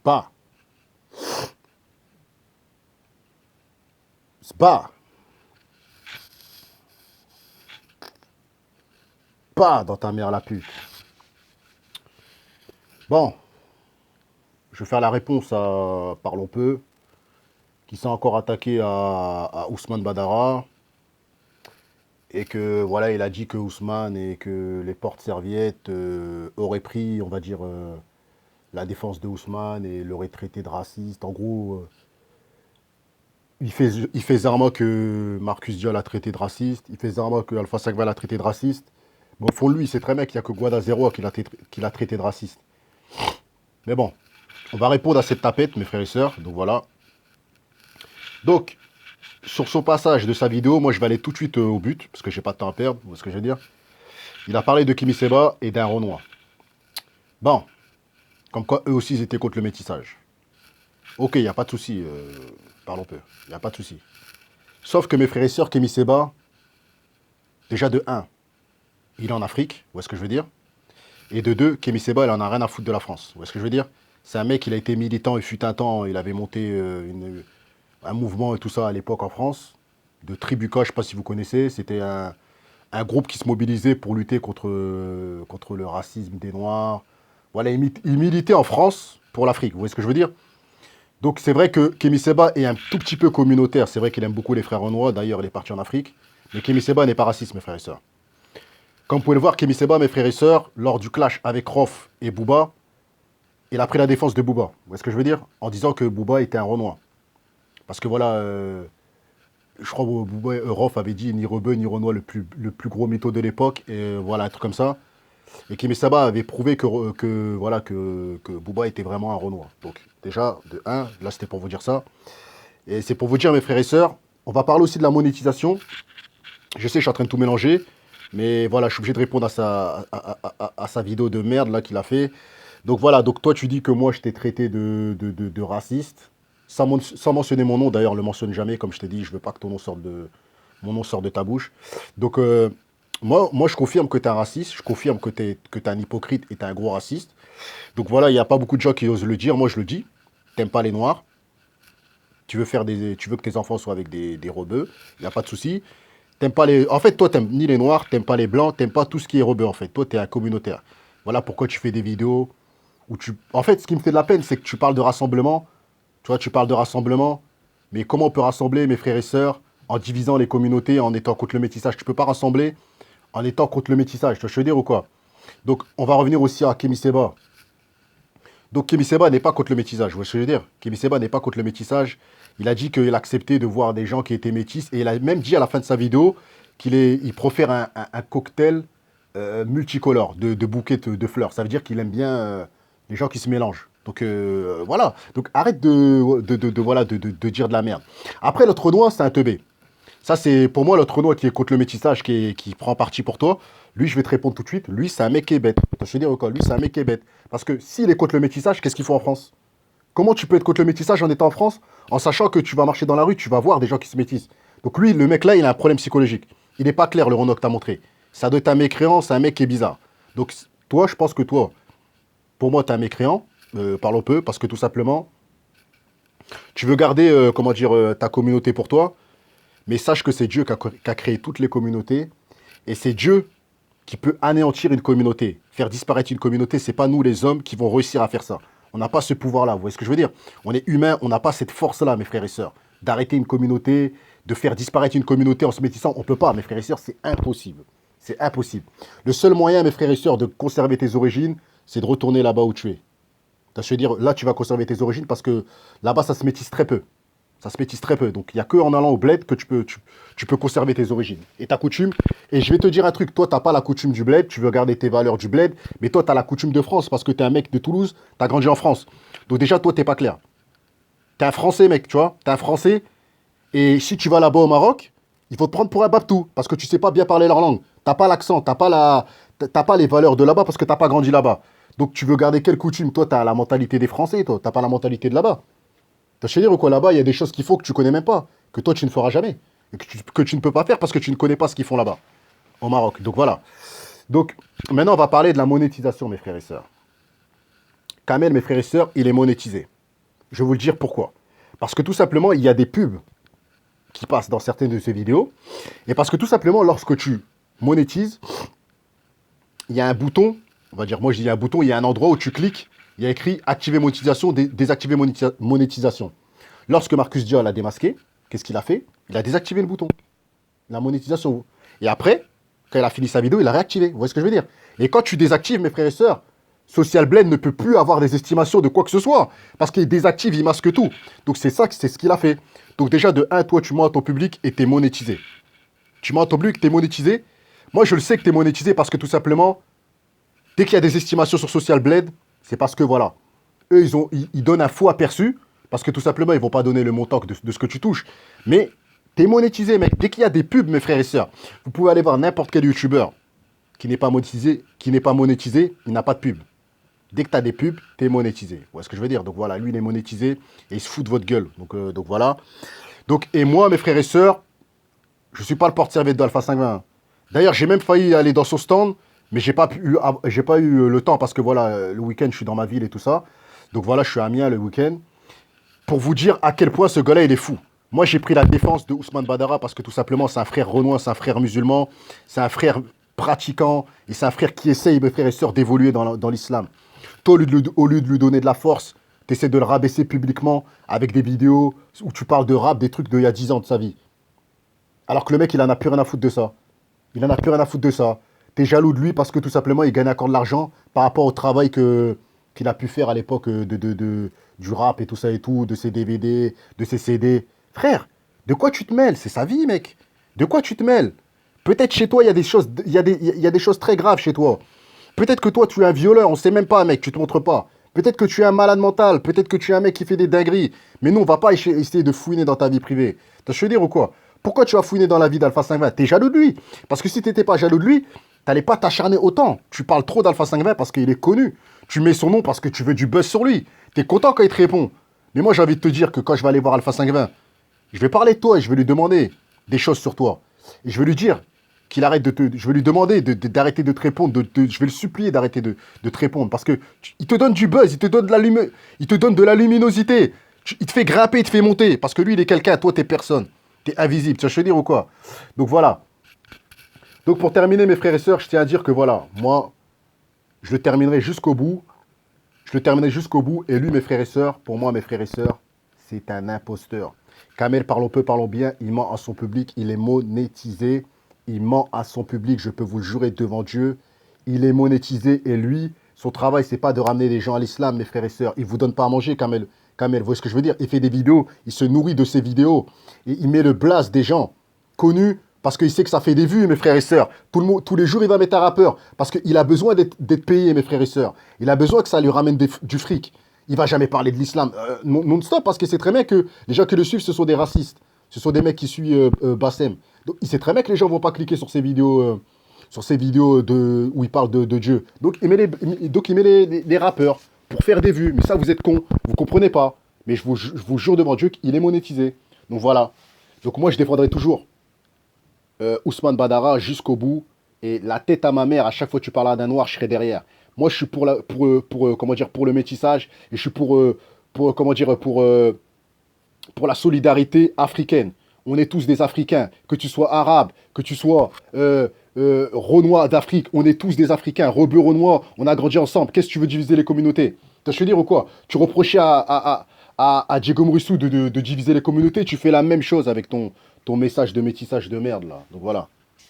Spa. Spa. Pas dans ta mère la pute. Bon, je vais faire la réponse à Parlons peu, qui s'est encore attaqué à Ousmane Badara, et que voilà, il a dit que Ousmane et que les portes-serviettes auraient pris, on va dire, la défense de Ousmane et l'auraient traité de raciste. En gros, il fait zarma que Marcus Diol a traité de raciste, il fait zarma que Alpha Sakval a traité de raciste. Mais au fond, lui, c'est très bien qu'il n'y a que Guada Zero qui l'a traité de raciste. Mais bon, on va répondre à cette tapette, mes frères et sœurs. Donc voilà. Donc, sur son passage de sa vidéo, moi je vais aller tout de suite au but, parce que j'ai pas de temps à perdre, vous voyez ce que je veux dire. Il a parlé de Kimi Seba et d'un Renoir. Bon, comme quoi eux aussi ils étaient contre le métissage. Ok, il n'y a pas de souci, parlons peu, il n'y a pas de souci. Sauf que mes frères et sœurs, Kimi Seba, déjà de 1, il est en Afrique, vous voyez ce que je veux dire. Et de 2, Kimi Seba, il en a rien à foutre de la France, vous voyez ce que je veux dire. C'est un mec, il a été militant, il fut un temps, il avait monté un mouvement et tout ça à l'époque en France, de Tribuca, je ne sais pas si vous connaissez, c'était un groupe qui se mobilisait pour lutter contre le racisme des Noirs. Voilà, il militait en France pour l'Afrique, vous voyez ce que je veux dire. Donc c'est vrai que Kémy Séba est un tout petit peu communautaire, c'est vrai qu'il aime beaucoup les frères renois, d'ailleurs il est parti en Afrique, mais Kémy Séba n'est pas raciste, mes frères et sœurs. Comme vous pouvez le voir, Kémy Séba, mes frères et sœurs, lors du clash avec Rof et Booba, il a pris la défense de Booba, vous voyez ce que je veux dire, en disant que Booba était un renois. Parce que voilà, je crois que Booba, Rof avait dit ni Rebeu ni Renoir le plus gros mytho de l'époque, et voilà, un truc comme ça. Et Kémy Séba avait prouvé voilà, que Booba était vraiment un Renoir. Donc déjà, de 1, là c'était pour vous dire ça. Et c'est pour vous dire, mes frères et sœurs, on va parler aussi de la monétisation. Je sais, je suis en train de tout mélanger, mais voilà, je suis obligé de répondre à sa vidéo de merde là qu'il a fait. Donc voilà, donc toi tu dis que moi je t'ai traité de raciste, sans mentionner mon nom, d'ailleurs, le mentionne jamais, comme je t'ai dit, je veux pas que mon nom sorte de ta bouche. Donc moi je confirme que tu es un raciste, je confirme que tu es un hypocrite et tu es un gros raciste. Donc voilà, il n'y a pas beaucoup de gens qui osent le dire, moi je le dis, t'aimes pas les noirs, tu veux que tes enfants soient avec des rebeux, il n'y a pas de souci. T'aimes pas les... En fait, toi, t'aimes ni les noirs, t'aimes pas les blancs, t'aimes pas tout ce qui est rebeu, en fait. Toi, t'es un communautaire. Voilà pourquoi tu fais des vidéos où tu... En fait, ce qui me fait de la peine, c'est que tu parles de rassemblement. Tu vois, tu parles de rassemblement. Mais comment on peut rassembler mes frères et sœurs en divisant les communautés, en étant contre le métissage? Tu peux pas rassembler en étant contre le métissage. Tu vois ce que je veux dire ou quoi? Donc, on va revenir aussi à Kémy Séba. Donc Kémy Séba n'est pas contre le métissage, vous voyez ce que je veux dire? Kémy Séba n'est pas contre le métissage. Il a dit qu'il acceptait de voir des gens qui étaient métis. Et il a même dit à la fin de sa vidéo il profère un cocktail multicolore de bouquets de fleurs. Ça veut dire qu'il aime bien les gens qui se mélangent. Donc voilà. Donc arrête voilà, de dire de la merde. Après, l'autre Renoir, c'est un teubé. Ça, c'est pour moi l'autre Renoir qui est contre le métissage, qui prend parti pour toi. Lui, je vais te répondre tout de suite. Lui, c'est un mec qui est bête. Je veux dire quoi? Lui, c'est un mec qui est bête. Parce que s'il est contre le métissage, qu'est-ce qu'il faut en France? Comment tu peux être contre le métissage en étant en France, en sachant que tu vas marcher dans la rue, tu vas voir des gens qui se métissent. Donc lui, le mec là, il a un problème psychologique. Il n'est pas clair, le Renault que tu as montré. Ça doit être un mécréant, c'est un mec qui est bizarre. Donc toi, je pense que toi, pour moi, tu es un mécréant, parlons peu, parce que tout simplement, tu veux garder, comment dire, ta communauté pour toi, mais sache que c'est Dieu qui a créé toutes les communautés, et c'est Dieu qui peut anéantir une communauté. Faire disparaître une communauté, c'est pas nous les hommes qui vont réussir à faire ça. On n'a pas ce pouvoir-là, vous voyez ce que je veux dire? On est humain, on n'a pas cette force-là, mes frères et sœurs, d'arrêter une communauté, de faire disparaître une communauté en se métissant. On ne peut pas, mes frères et sœurs, c'est impossible. C'est impossible. Le seul moyen, mes frères et sœurs, de conserver tes origines, c'est de retourner là-bas où tu es. Je veux dire, là, tu vas conserver tes origines parce que là-bas, ça se métisse très peu. Ça se métisse très peu. Donc, il n'y a qu'en allant au bled que tu peux conserver tes origines et ta coutume. Et je vais te dire un truc. Toi, tu n'as pas la coutume du bled. Tu veux garder tes valeurs du bled. Mais toi, tu as la coutume de France parce que tu es un mec de Toulouse. Tu as grandi en France. Donc, déjà, toi, tu n'es pas clair. Tu es un Français, mec, tu vois. Tu es un Français. Et si tu vas là-bas au Maroc, il faut te prendre pour un babtou parce que tu ne sais pas bien parler leur langue. Tu n'as pas l'accent. Tu n'as pas les valeurs de là-bas parce que tu n'as pas grandi là-bas. Donc, tu veux garder quelle coutume? Toi, tu as la mentalité des Français. Toi, tu n'as pas la mentalité de là-bas. Tu vas dire ou quoi là-bas, il y a des choses qu'il faut que tu connais même pas, que toi tu ne feras jamais, et que tu ne peux pas faire parce que tu ne connais pas ce qu'ils font là-bas, au Maroc. Donc voilà. Donc maintenant on va parler de la monétisation, mes frères et sœurs. Kamel, mes frères et sœurs, il est monétisé. Je vais vous le dire pourquoi. Parce que tout simplement, il y a des pubs qui passent dans certaines de ces vidéos. Et parce que tout simplement, lorsque tu monétises, il y a un bouton, on va dire, moi je dis un bouton, il y a un endroit où tu cliques, il y a écrit activer monétisation, désactiver monétisation. Lorsque Marcus Diol a démasqué, qu'est-ce qu'il a fait? Il a désactivé le bouton, la monétisation. Et après, quand il a fini sa vidéo, il a réactivé. Vous voyez ce que je veux dire? Et quand tu désactives, mes frères et sœurs, Social Blend ne peut plus avoir des estimations de quoi que ce soit. Parce qu'il désactive, il masque tout. Donc c'est ça, c'est ce qu'il a fait. Donc déjà, de un, toi, tu mens à ton public et tu es monétisé. Tu mens à ton public, tu es monétisé. Moi, je le sais que tu es monétisé parce que tout simplement, dès qu'il y a des estimations sur Social Blend, c'est parce que voilà, eux, ils donnent un faux aperçu. Parce que tout simplement, ils ne vont pas donner le montant de ce que tu touches. Mais tu es monétisé, mec. Dès qu'il y a des pubs, mes frères et sœurs, vous pouvez aller voir n'importe quel youtubeur qui n'est pas monétisé, il n'a pas de pub. Dès que tu as des pubs, tu es monétisé. Vous voyez ce que je veux dire? Donc voilà, lui, il est monétisé et il se fout de votre gueule. Donc voilà. Donc, et moi, mes frères et sœurs, je ne suis pas le porte-serviette d'Alpha 520. D'ailleurs, j'ai même failli aller dans son stand, mais j'ai pas eu le temps parce que voilà, le week-end, je suis dans ma ville et tout ça. Donc voilà, je suis à Amiens le week-end. Pour vous dire à quel point ce gars-là, il est fou. Moi, j'ai pris la défense de Ousmane Badara parce que tout simplement, c'est un frère renois, c'est un frère musulman, c'est un frère pratiquant et c'est un frère qui essaye, mes frères et sœurs, d'évoluer dans l'islam. Toi, au lieu de lui donner de la force, tu essaies de le rabaisser publiquement avec des vidéos où tu parles de rap, des trucs d'il y a 10 ans de sa vie. Alors que le mec, il en a plus rien à foutre de ça. Il en a plus rien à foutre de ça. T'es jaloux de lui parce que tout simplement, il gagne encore de l'argent par rapport au travail qu'il a pu faire à l'époque du rap et tout ça et tout, de ses DVD, de ses CD. Frère, de quoi tu te mêles? C'est sa vie, mec. De quoi tu te mêles? Peut-être chez toi, il y a des choses, il y a des choses très graves chez toi. Peut-être que toi, tu es un violeur, on sait même pas, mec, tu te montres pas. Peut-être que tu es un malade mental, peut-être que tu es un mec qui fait des dingueries. Mais nous, on va pas essayer de fouiner dans ta vie privée. T'as je veux dire ou quoi? Pourquoi tu vas fouiner dans la vie d'Alpha 520? T'es jaloux de lui. Parce que si t'étais pas jaloux de lui, t'allais pas t'acharner autant. Tu parles trop d'Alpha 520 parce qu'il est connu. Tu mets son nom parce que tu veux du buzz sur lui. T'es content quand il te répond. Mais moi, j'ai envie de te dire que quand je vais aller voir Alpha 520, je vais parler de toi et je vais lui demander des choses sur toi. Et je vais lui dire qu'il arrête de te... Je vais lui demander d'arrêter de te répondre. Je vais le supplier d'arrêter de te répondre. Parce que il te donne du buzz, il te donne de la luminosité. Il te fait grimper, il te fait monter. Parce que lui, il est quelqu'un, toi, t'es personne. T'es invisible. Tu vois ce que je veux dire ou quoi? Donc voilà. Donc pour terminer, mes frères et sœurs, je tiens à dire que voilà, moi, je le terminerai jusqu'au bout. Je le terminerai jusqu'au bout. Et lui, mes frères et sœurs, pour moi, mes frères et sœurs, c'est un imposteur. Kamel, parlons peu, parlons bien. Il ment à son public. Il est monétisé. Il ment à son public. Je peux vous le jurer devant Dieu. Il est monétisé. Et lui, son travail, c'est pas de ramener les gens à l'islam, mes frères et sœurs. Il vous donne pas à manger, Kamel. Kamel, vous voyez ce que je veux dire? Il fait des vidéos. Il se nourrit de ses vidéos. Et il met le blast des gens connus parce qu'il sait que ça fait des vues, mes frères et sœurs. Tous les jours, il va mettre un rappeur parce qu'il a besoin d'être payé, mes frères et sœurs. Il a besoin que ça lui ramène du fric. Il va jamais parler de l'islam non-stop parce qu'il sait très bien que les gens qui le suivent, ce sont des racistes. Ce sont des mecs qui suivent Bassem. Donc, il sait très bien que les gens vont pas cliquer sur ces vidéos, où il parle de Dieu. Donc, il met les rappeurs pour faire des vues. Mais ça, vous êtes cons. Vous comprenez pas. Mais je vous jure devant Dieu qu'il est monétisé. Donc voilà. Donc moi, je défendrai toujours Ousmane Badara jusqu'au bout. Et la tête à ma mère, à chaque fois que tu parleras d'un noir, je serai derrière. Moi, je suis comment dire, pour le métissage. Et je suis comment dire, pour la solidarité africaine. On est tous des Africains. Que tu sois arabe, que tu sois Renois d'Afrique, on est tous des Africains. Rebeu Renois, on a grandi ensemble. Qu'est-ce que tu veux diviser les communautés? Tu veux dire ou quoi? Tu reprochais à Diego Morissou de diviser les communautés. Tu fais la même chose avec ton message de métissage de merde, là. Donc voilà.